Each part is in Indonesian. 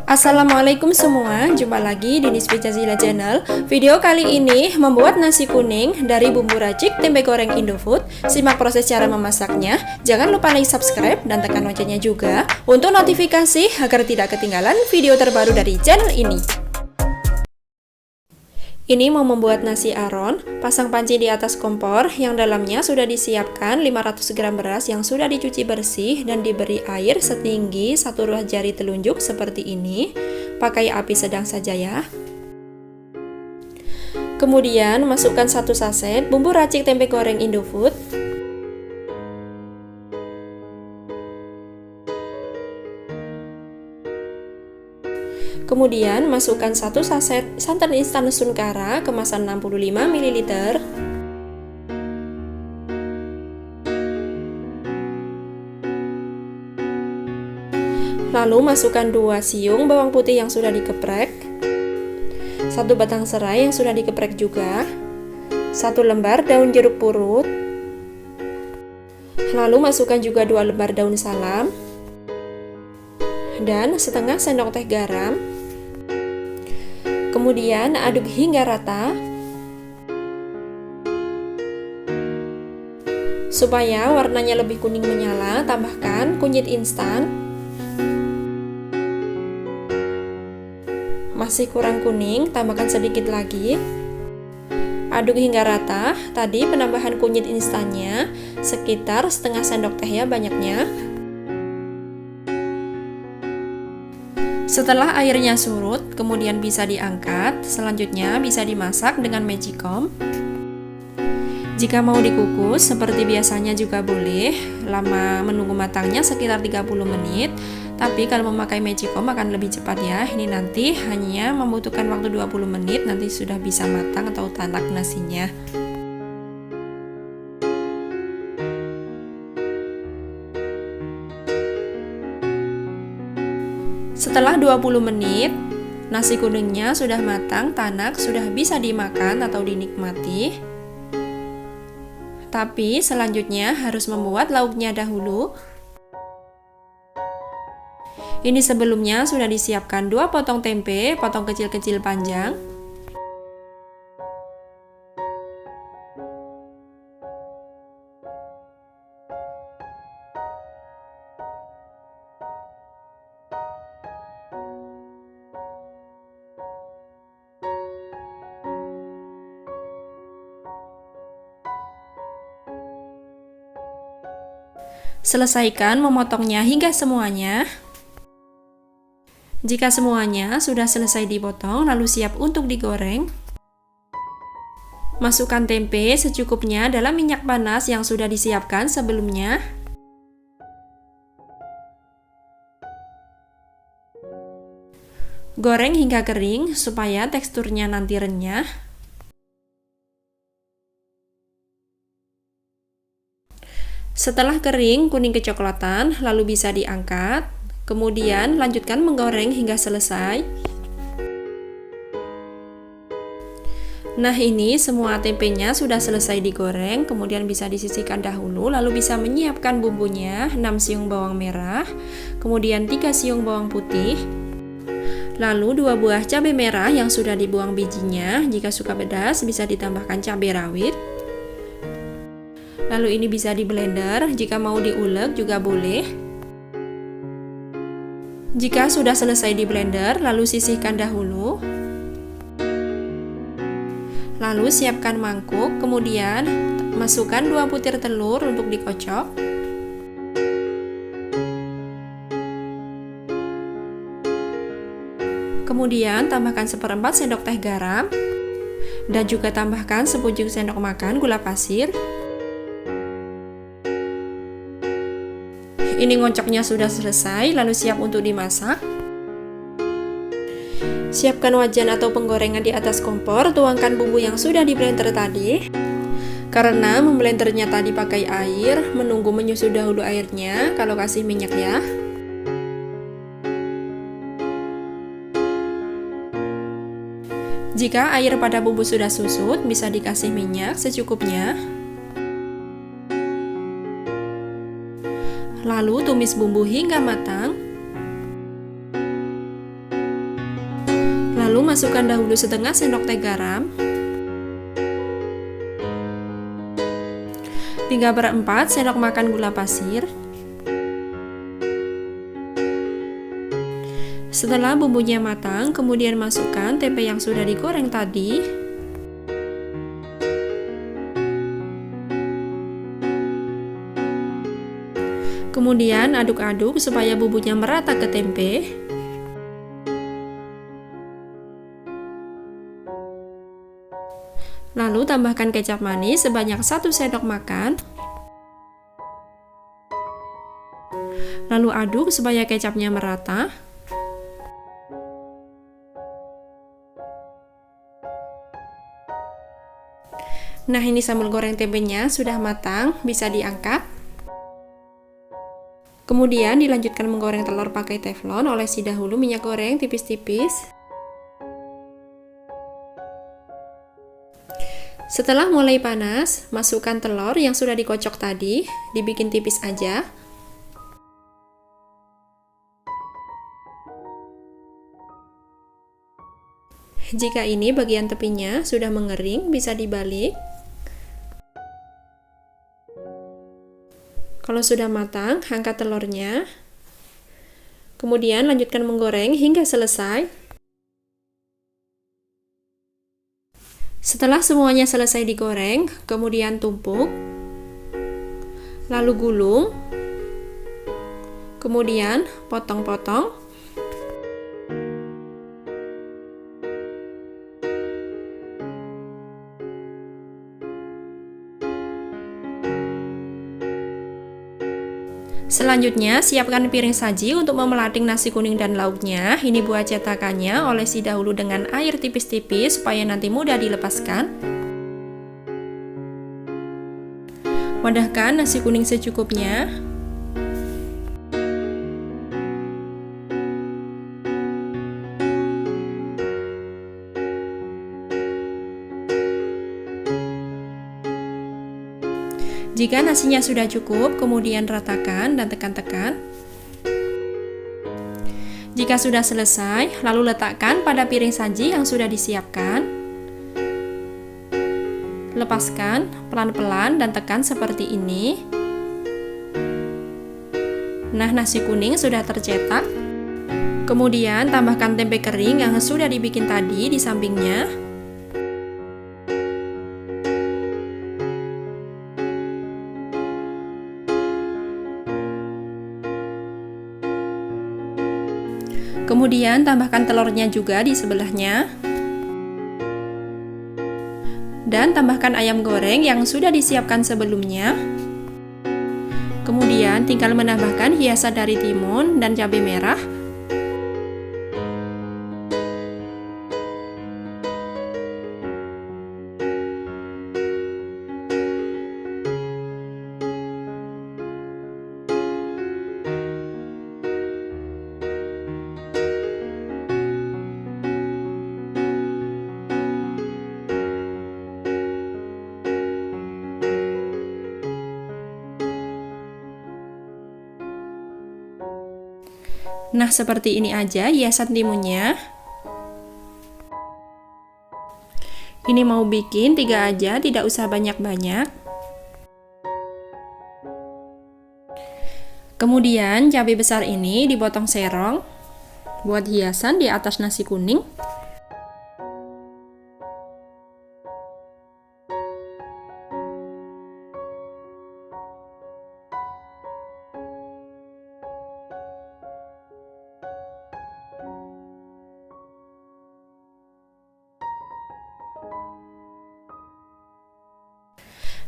Assalamualaikum semua, jumpa lagi di Nispi Jazila Channel. Video kali ini membuat nasi kuning dari bumbu racik tempe goreng Indofood. Simak proses cara memasaknya. Jangan lupa like, subscribe, dan tekan loncengnya juga untuk notifikasi agar tidak ketinggalan video terbaru dari channel ini. Ini mau membuat nasi aron. Pasang panci di atas kompor yang dalamnya sudah disiapkan 500 gram beras yang sudah dicuci bersih dan diberi air setinggi 1 ruas jari telunjuk seperti ini. Pakai api sedang saja ya. Kemudian masukkan 1 saset bumbu racik tempe goreng Indofood. Kemudian masukkan 1 saset santan instan Sunkara kemasan 65 ml. Lalu masukkan 2 siung bawang putih yang sudah dikeprek, 1 batang serai yang sudah dikeprek juga, 1 lembar daun jeruk purut. Lalu masukkan juga 2 lembar daun salam dan setengah sendok teh garam. Kemudian aduk hingga rata. Supaya warnanya lebih kuning menyala, tambahkan kunyit instan. Masih kurang kuning, tambahkan sedikit lagi. Aduk hingga rata. Tadi penambahan kunyit instannya sekitar setengah sendok teh ya banyaknya. Setelah airnya surut, kemudian bisa diangkat. Selanjutnya bisa dimasak dengan magicom. Jika mau dikukus seperti biasanya juga boleh. Lama menunggu matangnya sekitar 30 menit. Tapi kalau memakai magicom akan lebih cepat ya. Ini nanti hanya membutuhkan waktu 20 menit, nanti sudah bisa matang atau tanak nasinya. Setelah 20 menit, nasi kuningnya sudah matang, tanak, sudah bisa dimakan atau dinikmati. Tapi selanjutnya harus membuat lauknya dahulu. Ini sebelumnya sudah disiapkan 2 potong tempe, potong kecil-kecil panjang. Selesaikan memotongnya hingga semuanya. Jika semuanya sudah selesai dipotong, lalu siap untuk digoreng. Masukkan tempe secukupnya dalam minyak panas yang sudah disiapkan sebelumnya. Goreng hingga kering supaya teksturnya nanti renyah. Setelah kering kuning kecoklatan, lalu bisa diangkat. Kemudian lanjutkan menggoreng hingga selesai. Nah, ini semua tempenya sudah selesai digoreng. Kemudian bisa disisihkan dahulu. Lalu bisa menyiapkan bumbunya, 6 siung bawang merah, kemudian 3 siung bawang putih, lalu 2 buah cabai merah yang sudah dibuang bijinya. Jika suka pedas bisa ditambahkan cabai rawit. Lalu ini bisa di blender, jika mau diulek juga boleh. Jika sudah selesai di blender, lalu sisihkan dahulu. Lalu siapkan mangkuk, kemudian masukkan 2 butir telur untuk dikocok. Kemudian tambahkan 1/4 sendok teh garam. Dan juga tambahkan sepucuk sendok makan gula pasir. Ini ngocoknya sudah selesai, lalu siap untuk dimasak. Siapkan wajan atau penggorengan di atas kompor, tuangkan bumbu yang sudah di blender tadi. Karena memblendernya tadi pakai air, menunggu menyusut dahulu airnya, kalau kasih minyak ya. Jika air pada bumbu sudah susut, bisa dikasih minyak secukupnya. Lalu tumis bumbu hingga matang. Lalu masukkan dahulu setengah sendok teh garam, 3/4 sendok makan gula pasir. Setelah bumbunya matang, kemudian masukkan tempe yang sudah digoreng tadi. Kemudian aduk-aduk supaya bumbunya merata ke tempe. Lalu tambahkan kecap manis sebanyak 1 sendok makan. Lalu aduk supaya kecapnya merata. Nah, ini sambal goreng tempenya sudah matang, bisa diangkat. Kemudian dilanjutkan menggoreng telur pakai teflon, olesi dahulu minyak goreng tipis-tipis. Setelah mulai panas, masukkan telur yang sudah dikocok tadi, dibikin tipis aja. Jika ini bagian tepinya sudah mengering, bisa dibalik. Kalau sudah matang, angkat telurnya. Kemudian lanjutkan menggoreng hingga selesai. Setelah semuanya selesai digoreng, kemudian tumpuk. Lalu gulung. Kemudian potong-potong. Selanjutnya, siapkan piring saji untuk memelating nasi kuning dan lauknya. Ini buat cetakannya, olesi dahulu dengan air tipis-tipis supaya nanti mudah dilepaskan. Wadahkan nasi kuning secukupnya. Jika nasinya sudah cukup, kemudian ratakan dan tekan-tekan. Jika sudah selesai, lalu letakkan pada piring saji yang sudah disiapkan. Lepaskan pelan-pelan dan tekan seperti ini. Nah, nasi kuning sudah tercetak. Kemudian tambahkan tempe kering yang sudah dibikin tadi di sampingnya. Kemudian tambahkan telurnya juga di sebelahnya. Dan tambahkan ayam goreng yang sudah disiapkan sebelumnya. Kemudian tinggal menambahkan hiasan dari timun dan cabai merah. Nah, seperti ini aja hiasan timunnya. Ini mau bikin 3 aja, tidak usah banyak-banyak. Kemudian cabai besar ini dipotong serong buat hiasan di atas nasi kuning.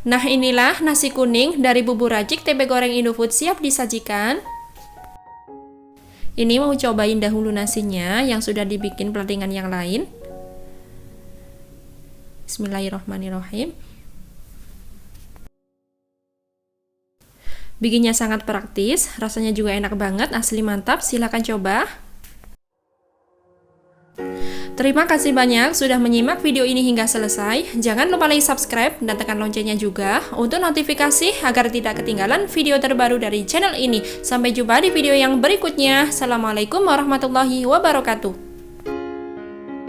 Nah, inilah nasi kuning dari bubur racik tempe goreng Indofood siap disajikan. Ini mau cobain dahulu nasinya yang sudah dibikin platingan yang lain. Bismillahirrahmanirrahim. Bikinnya sangat praktis, rasanya juga enak banget, asli mantap, silahkan coba. Terima kasih banyak sudah menyimak video ini hingga selesai. Jangan lupa like, subscribe, dan tekan loncengnya juga untuk notifikasi agar tidak ketinggalan video terbaru dari channel ini. Sampai jumpa di video yang berikutnya. Assalamualaikum warahmatullahi wabarakatuh.